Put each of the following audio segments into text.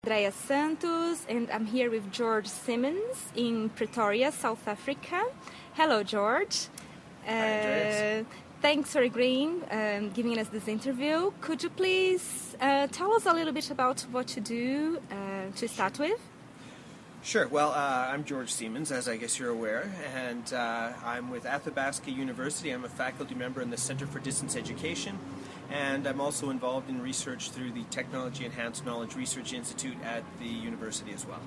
Andrea Santos, and I'm here with George Siemens in Pretoria, South Africa. Hello, George. Hi, Andrea. Thanks for agreeing, giving us this interview. Could you please tell us a little bit about what you do to start with? Sure. Well, I'm George Siemens, as I guess you're aware, and I'm with Athabasca University. I'm a faculty member in the Center for Distance Education, and I'm also involved in research through the Technology Enhanced Knowledge Research Institute at the university as well.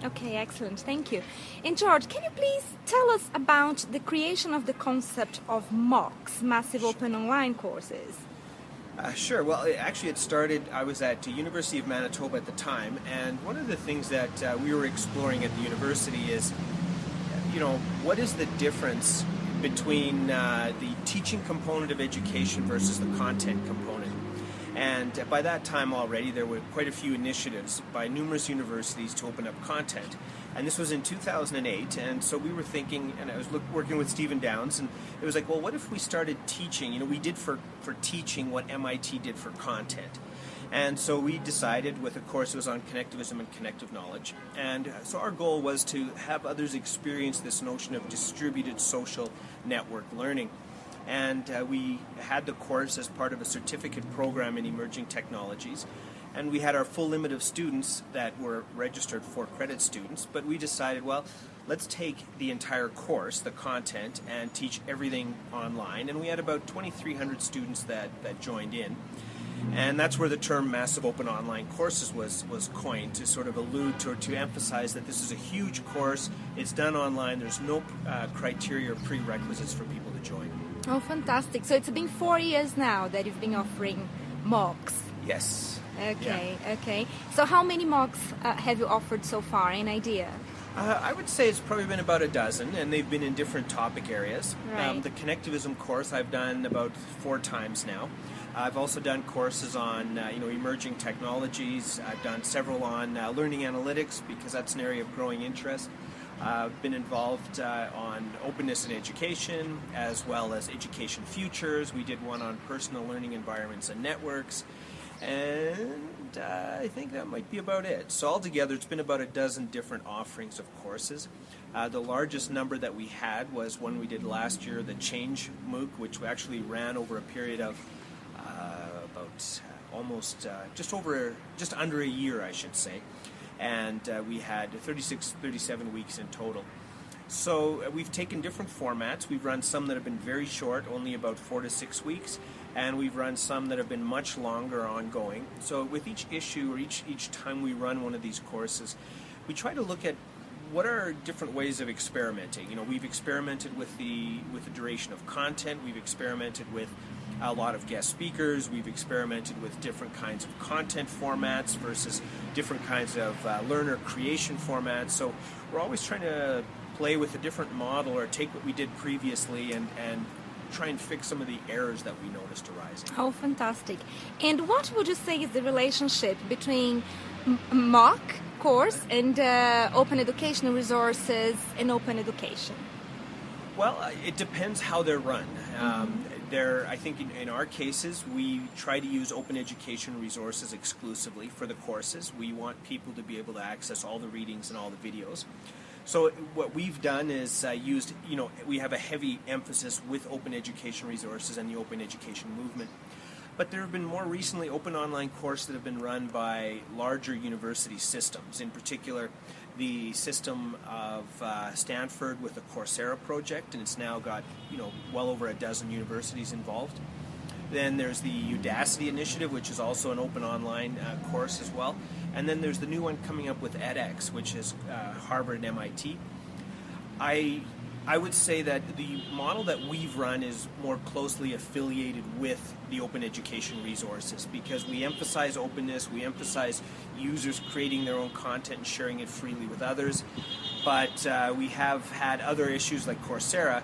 Okay, excellent. Thank you. And George, can you please tell us about the creation of the concept of MOOCs, Massive Open Online Courses? Sure. Well, it started, I was at the University of Manitoba at the time, and one of the things that we were exploring at the university is, what is the difference between the teaching component of education versus the content component? And by that time already, there were quite a few initiatives by numerous universities to open up content. And this was in 2008, and so we were thinking, and I was working with Stephen Downs, and it was like, well, what if we started teaching? We did for teaching what MIT did for content. And so we decided with a course that was on connectivism and connective knowledge. And so our goal was to have others experience this notion of distributed social network learning. And we had the course as part of a certificate program in emerging technologies. And we had our full limit of students that were registered 4-credit students. But we decided, well, let's take the entire course, the content, and teach everything online. And we had about 2,300 students that joined in. And that's where the term Massive Open Online Courses was coined, to sort of allude to emphasize that this is a huge course. It's done online. There's no criteria or prerequisites for people to join. Oh, fantastic. So it's been 4 years now that you've been offering MOOCs. Yes. Okay, yeah. Okay. So how many MOOCs have you offered so far? An idea? I would say it's probably been about a dozen, and they've been in different topic areas. Right. The connectivism course I've done about 4 times now. I've also done courses on emerging technologies. I've done several on learning analytics, because that's an area of growing interest. I've been involved on openness in education, as well as education futures. We did one on personal learning environments and networks. And I think that might be about it. So altogether, it's been about a dozen different offerings of courses. The largest number that we had was one we did last year, the Change MOOC, which actually ran over a period of just under a year, I should say. And we had 37 weeks in total. So we've taken different formats. We've run some that have been very short, only about 4 to 6 weeks, and we've run some that have been much longer, ongoing. So with each issue, or each time we run one of these courses, we try to look at what are different ways of experimenting. We've experimented with the duration of content. We've experimented with a lot of guest speakers. We've experimented with different kinds of content formats versus different kinds of learner creation formats. So we're always trying to play with a different model, or take what we did previously and try and fix some of the errors that we noticed arising. Oh, fantastic. And what would you say is the relationship between MOOC course and open educational resources and open education? Well, it depends how they're run. I think in our cases, we try to use open education resources exclusively for the courses. We want people to be able to access all the readings and all the videos. So what we've done is we have a heavy emphasis with open education resources and the open education movement. But there have been more recently open online courses that have been run by larger university systems, in particular the system of Stanford with the Coursera project, and it's now got well over a dozen universities involved. Then there's the Udacity initiative, which is also an open online course as well. And then there's the new one coming up with edX, which is Harvard and MIT. I would say that the model that we've run is more closely affiliated with the open education resources, because we emphasize openness, we emphasize users creating their own content and sharing it freely with others. But we have had other issues like Coursera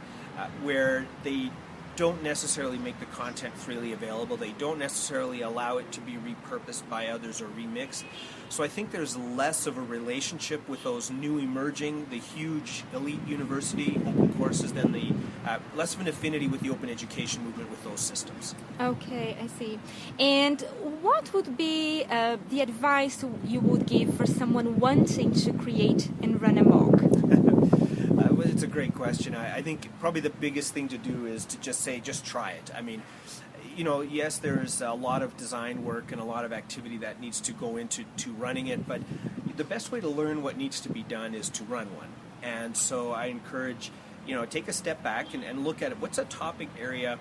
where they don't necessarily make the content freely available. They don't necessarily allow it to be repurposed by others or remixed. So I think there's less of a relationship with those new emerging, the huge elite university open courses than the less of an affinity with the open education movement with those systems. Okay, I see. And what would be the advice you would give for someone wanting to create and run a MOOC? It's a great question. I think probably the biggest thing to do is to just try it. I mean, yes, there's a lot of design work and a lot of activity that needs to go into running it, but the best way to learn what needs to be done is to run one. And so I encourage, take a step back and look at it. What's a topic area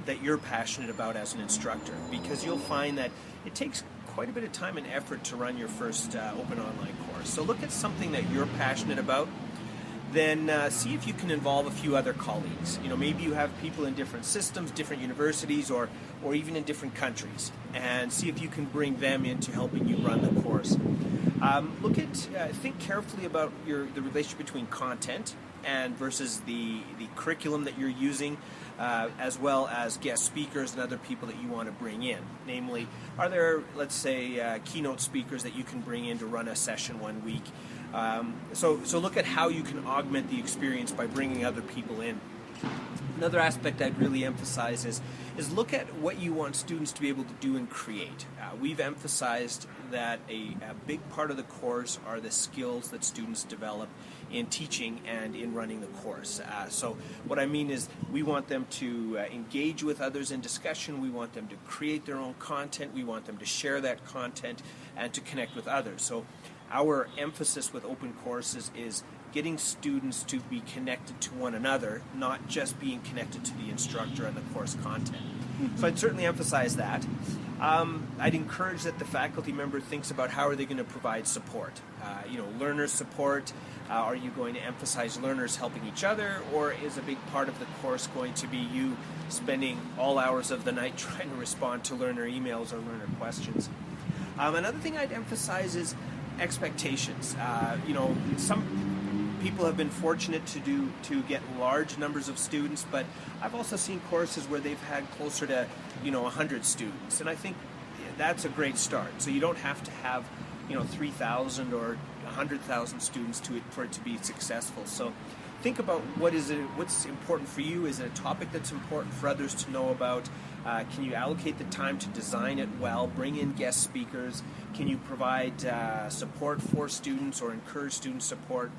that you're passionate about as an instructor? Because you'll find that it takes quite a bit of time and effort to run your first open online course. So look at something that you're passionate about. Then see if you can involve a few other colleagues. Maybe you have people in different systems, different universities, or even in different countries, and see if you can bring them into helping you run the course. Think carefully about the relationship between content and versus the curriculum that you're using, as well as guest speakers and other people that you want to bring in. Namely, are there, let's say, keynote speakers that you can bring in to run a session one week? So look at how you can augment the experience by bringing other people in. Another aspect I'd really emphasize is look at what you want students to be able to do and create. We've emphasized that a big part of the course are the skills that students develop in teaching and in running the course. So what I mean is we want them to engage with others in discussion, we want them to create their own content, we want them to share that content and to connect with others. So our emphasis with open courses is getting students to be connected to one another, not just being connected to the instructor and the course content. So I'd certainly emphasize that. I'd encourage that the faculty member thinks about how are they going to provide support. Learner support. Are you going to emphasize learners helping each other, or is a big part of the course going to be you spending all hours of the night trying to respond to learner emails or learner questions? Another thing I'd emphasize is expectations. Some people have been fortunate to get large numbers of students, but I've also seen courses where they've had closer to 100 students, and I think that's a great start. So you don't have to have 3,000 or 100,000 students for it to be successful. So think about what's important for you. Is it a topic that's important for others to know about? Can you allocate the time to design it well, bring in guest speakers? Can you provide support for students or encourage student support?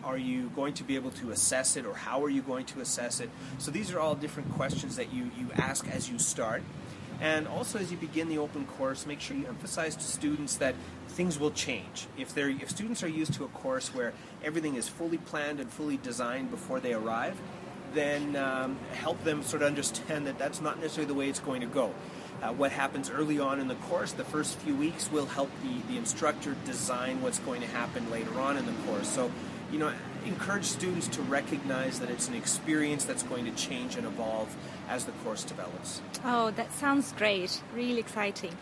Are you going to be able to assess it, or how are you going to assess it? So these are all different questions that you ask as you start. And also as you begin the open course, make sure you emphasize to students that things will change. If students are used to a course where everything is fully planned and fully designed before they arrive, then help them sort of understand that that's not necessarily the way it's going to go. What happens early on in the course, the first few weeks, will help the instructor design what's going to happen later on in the course. So, encourage students to recognize that it's an experience that's going to change and evolve as the course develops. Oh, that sounds great. Really exciting.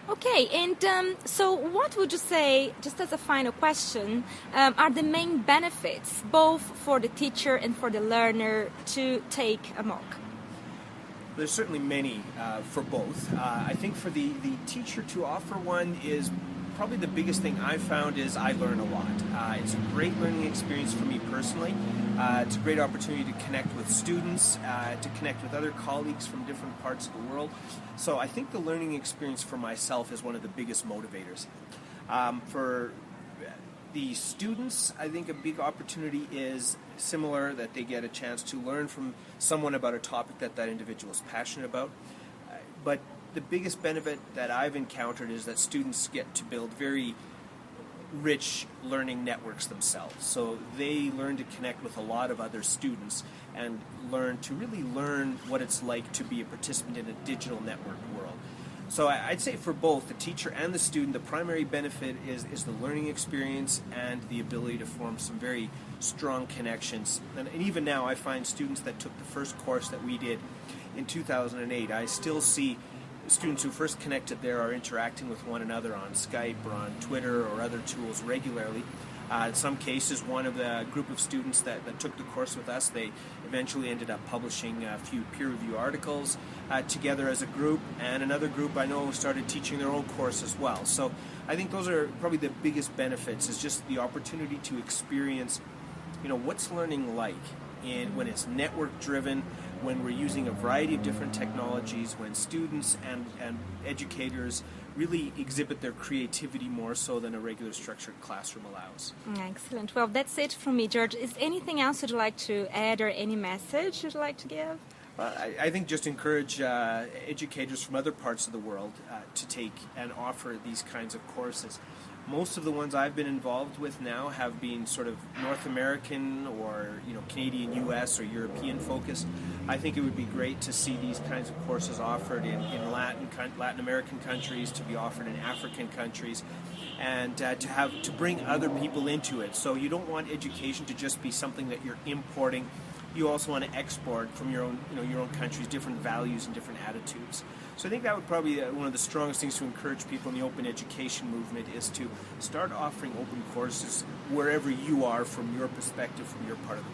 Okay, and so what would you say, just as a final question, are the main benefits, both for the teacher and for the learner, to take a MOOC? There's certainly many for both. I think for the teacher to offer one is probably the biggest thing I've found is I learn a lot. It's a great learning experience for me personally. It's a great opportunity to connect with students, to connect with other colleagues from different parts of the world. So I think the learning experience for myself is one of the biggest motivators. For the students, I think a big opportunity is similar, that they get a chance to learn from someone about a topic that individual is passionate about. But the biggest benefit that I've encountered is that students get to build very rich learning networks themselves. So they learn to connect with a lot of other students and really learn what it's like to be a participant in a digital networked world. So I'd say for both the teacher and the student, the primary benefit is the learning experience and the ability to form some very strong connections. And even now, I find students that took the first course that we did in 2008, I still see students who first connected there are interacting with one another on Skype or on Twitter or other tools regularly. In some cases, one of the group of students that took the course with us, they eventually ended up publishing a few peer review articles together as a group, and another group I know started teaching their own course as well. So I think those are probably the biggest benefits, is just the opportunity to experience, what's learning like when it's network driven, when we're using a variety of different technologies, when students and educators really exhibit their creativity more so than a regular structured classroom allows. Excellent. Well, that's it from me, George. Is anything else you'd like to add or any message you'd like to give? I think just encourage educators from other parts of the world to take and offer these kinds of courses. Most of the ones I've been involved with now have been sort of North American or Canadian, U.S. or European focused. I think it would be great to see these kinds of courses offered in Latin American countries, to be offered in African countries, and to bring other people into it. So you don't want education to just be something that you're importing. You also want to export from your own country's different values and different attitudes. So I think that would probably be one of the strongest things to encourage people in the open education movement, is to start offering open courses wherever you are from your perspective, from your part of the